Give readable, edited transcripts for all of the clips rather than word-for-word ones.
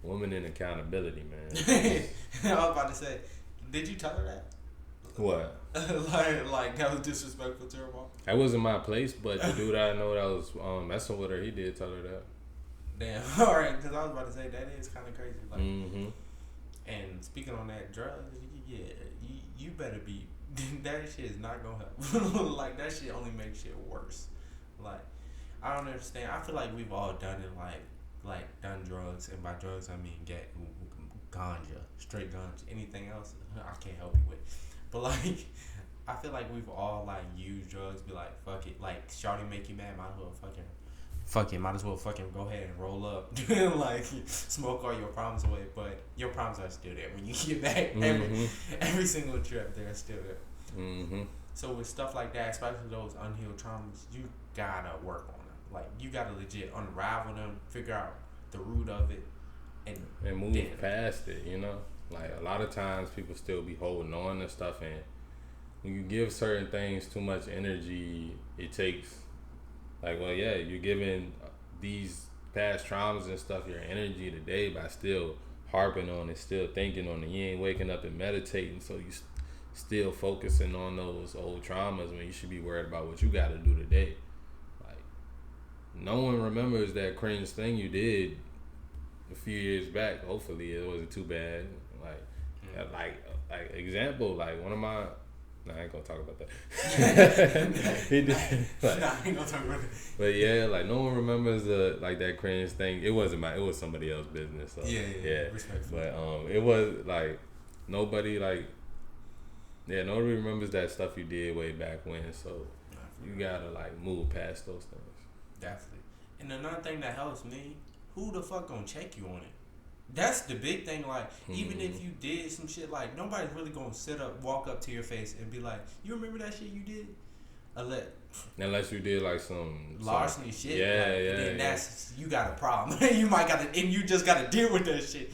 woman in accountability, man. I was about to say, did you tell her that? What? like that was disrespectful to her mom? That wasn't my place, but the dude I know that was messing with her, he did tell her that. Damn. Alright, because I was about to say, that is kind of crazy. Like, and speaking on that, drugs, yeah, you better be, that shit is not going to help. Like, that shit only makes shit worse. Like, I don't understand. I feel like we've all done it, like done drugs, and by drugs I mean get ganja, straight ganja. Anything else, I can't help you with. But like, I feel like we've all like used drugs, be like, fuck it, like shawty make you mad, might as well might as well fucking go ahead and roll up, like smoke all your problems away. But your problems are still there when you get back. Every single trip, they're still there. So with stuff like that, especially those unhealed traumas, you gotta work on them. Like you gotta legit unravel them, figure out the root of it, and move past it. You know, like a lot of times people still be holding on to stuff, and when you give certain things too much energy, it takes. Like, well, yeah, you're giving these past traumas and stuff your energy today by still harping on it, still thinking on it. You ain't waking up and meditating, so you still focusing on those old traumas when you should be worried about what you got to do today. Like, no one remembers that cringe thing you did a few years back. Hopefully, it wasn't too bad. Like example, like one of my. Nah, I ain't gonna talk about that. He did. Like, I ain't gonna talk about it. But yeah, like no one remembers like that cringe thing. It wasn't it was somebody else's business. So, yeah. Respectful. But it was like nobody nobody remembers that stuff you did way back when. So you gotta like move past those things. Definitely. And another thing that helps me, who the fuck gonna check you on it? That's the big thing. Like, even if you did some shit, like nobody's really gonna walk up to your face and be like, "You remember that shit you did?" Unless you did like some larceny shit. Yeah. Then that's you got a problem. You might got to, and you just got to deal with that shit.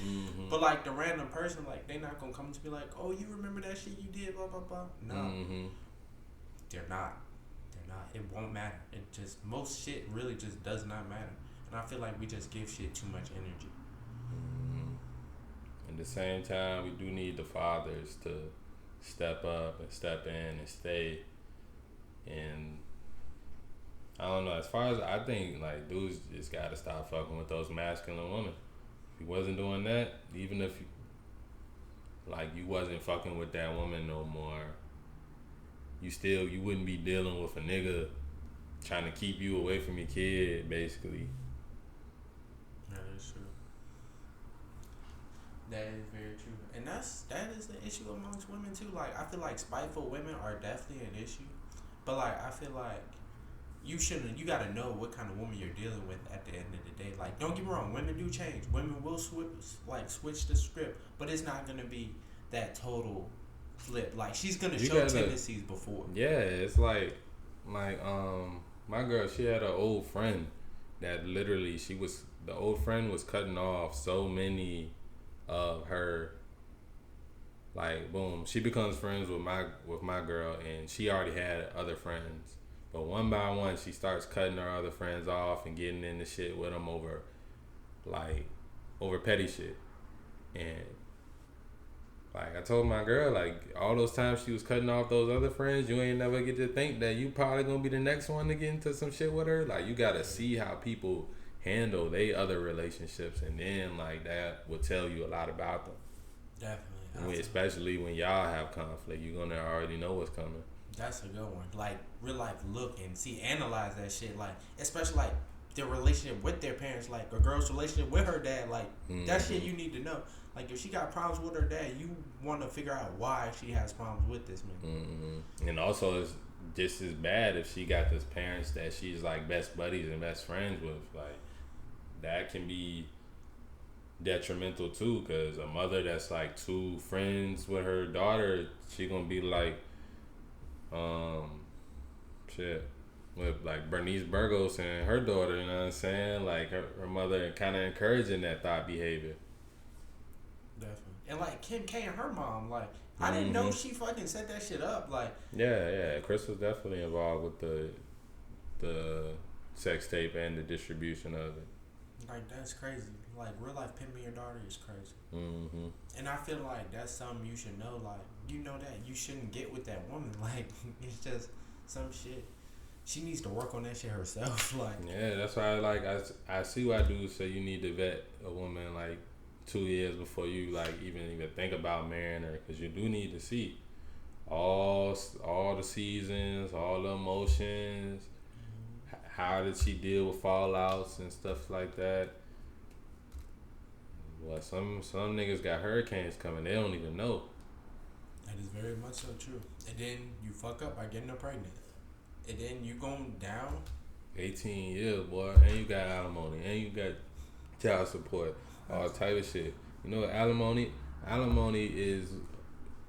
But like the random person, like they not gonna come to be like, "Oh, you remember that shit you did?" Blah blah blah. No, they're not. It won't matter. It just most shit really just does not matter. And I feel like we just give shit too much energy. At the same time, we do need the fathers to step up and step in and stay. And I don't know, as far as I think, like, dudes just gotta stop fucking with those masculine women. If he wasn't doing that, even if you wasn't fucking with that woman no more, you wouldn't be dealing with a nigga trying to keep you away from your kid, basically. That is true. That is very true. And that is an issue amongst women too. Like, I feel like spiteful women are definitely an issue. But like, I feel like you gotta know what kind of woman you're dealing with at the end of the day. Like, don't get me wrong, women do change. Women will switch the script, but it's not gonna be that total flip. Like, she's gonna show tendencies before. Yeah, it's like my girl, she had an old friend that literally the old friend was cutting off so many of her. Like, boom, she becomes friends with my girl, and she already had other friends. But one by one, she starts cutting her other friends off and getting into shit with them over petty shit. And like I told my girl, like all those times she was cutting off those other friends, you ain't never get to think that you probably gonna be the next one to get into some shit with her. Like, you gotta see how people handle their other relationships, and then like that will tell you a lot about them. Definitely. Especially when y'all have conflict, you're gonna already know what's coming. That's a good one. Like, real life look and analyze that shit. Like, especially like their relationship with their parents, like a girl's relationship with her dad. Like, that shit you need to know. Like, if she got problems with her dad, you want to figure out why she has problems with this man. And also, it's just as bad if she got this parents that she's like best buddies and best friends with. Like, that can be detrimental too, because a mother that's like too friends with her daughter, she gonna be like with like Bernice Burgos and her daughter, you know what I'm saying? Like her mother kind of encouraging that thought behavior. Definitely. And like Kim K and her mom, like I didn't know she fucking set that shit up. Like, yeah, Chris was definitely involved with the sex tape and the distribution of it. Like, that's crazy. like real life pimping your daughter is crazy. Mm-hmm. And I feel like that's something you should know. Like, you know that you shouldn't get with that woman. Like, it's just some shit. She needs to work on that shit herself. Like, yeah, that's why I see why dudes say you need to vet a woman like 2 years before you like even think about marrying her, because you do need to see all the seasons, all the emotions. How did she deal with fallouts and stuff like that? Well, some niggas got hurricanes coming. They don't even know. that is very much so true. And then you fuck up by getting her pregnant. And then you going down. 18 years, boy, and you got alimony, and you got child support, all type of shit. You know what alimony? Alimony is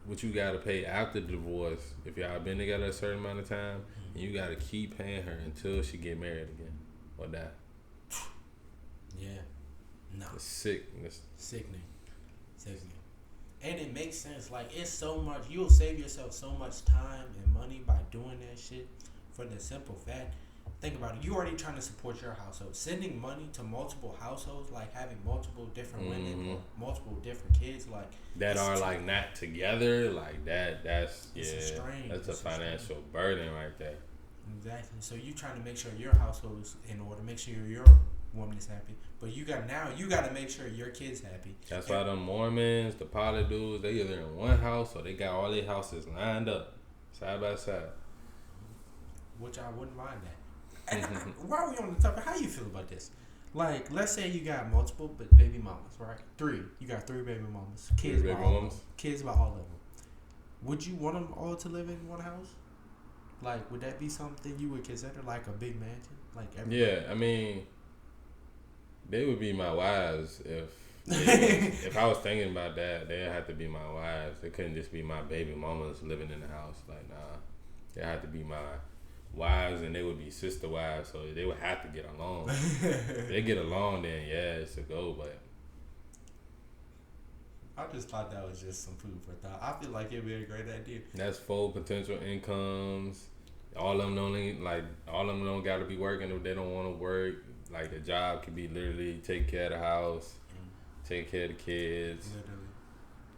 what you gotta pay after the divorce if y'all been together a certain amount of time, and you gotta keep paying her until she get married again or die. Yeah. No. It's sickness. Sickening. And it makes sense. Like, it's so much. You'll save yourself so much time and money by doing that shit for the simple fact. Think about it. You already trying to support your household. Sending money to multiple households, like having multiple different women or multiple different kids, like that are like not together, like that. That's that's a financial burden right there. Exactly. So you trying to make sure your household is in order, make sure your woman is happy, but you got to make sure your kid's happy. That's why the Mormons, the poly dudes, they either in one house or they got all their houses lined up side by side. Which I wouldn't mind that. And while we on the topic, how you feel about this? Like, let's say you got multiple baby mamas, right? 3. You got 3 baby mamas. Kids by all of them. Kids by all of them. Would you want them all to live in one house? Like, would that be something you would consider, like a big mansion? Like everybody? Yeah, I mean, they would be my wives if I was thinking about that. They'd have to be my wives. They couldn't just be my baby mamas living in the house. Like, nah, they had to be my wives, and they would be sister wives, so they would have to get along. If they get along, then yeah, it's a go. But I just thought that was just some food for thought. I feel like it'd be a great idea. that's 4 potential incomes. All of them don't got to be working if they don't want to work. Like, the job could be literally take care of the house, take care of the kids. Literally.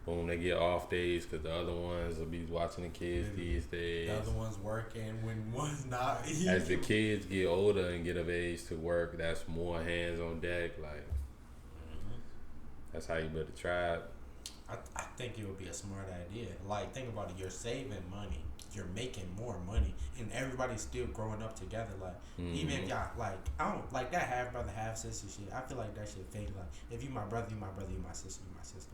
Boom, they get off days because the other ones will be watching the kids these days. The other one's working when one's not. As the kids get older and get of age to work, that's more hands on deck. Like, that's how you build a tribe. I think it would be a smart idea. Like, think about it. You're saving money. You're making more money. And everybody's still growing up together. Like, even if y'all, like, I don't, like that half brother, half sister shit. I feel like that shit fake. Like, if you my brother, you my brother, you my sister, you my sister.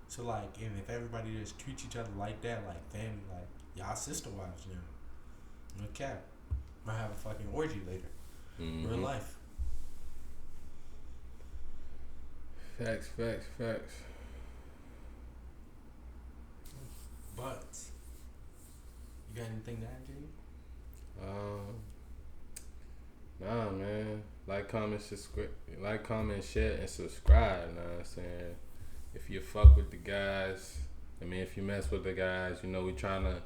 So, like, and if everybody just treats each other like that, like family, like, y'all sister wives, you know. No cap. Might have a fucking orgy later. Real life. Facts. But, you got anything to add, Jay? Nah, man. Like, comment, share, and subscribe. You know what I'm saying? If you fuck with the guys, I mean, if you mess with the guys, you know, we trying to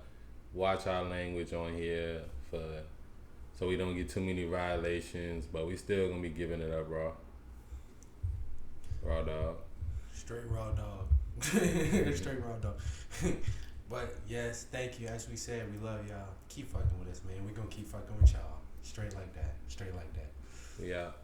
watch our language on here so we don't get too many violations, but we still gonna be giving it up raw. Raw dog. Straight raw dog. Straight raw dog. But yes, thank you. As we said, we love y'all. Keep fucking with us, man. We gonna keep fucking with y'all. Straight like that. We out.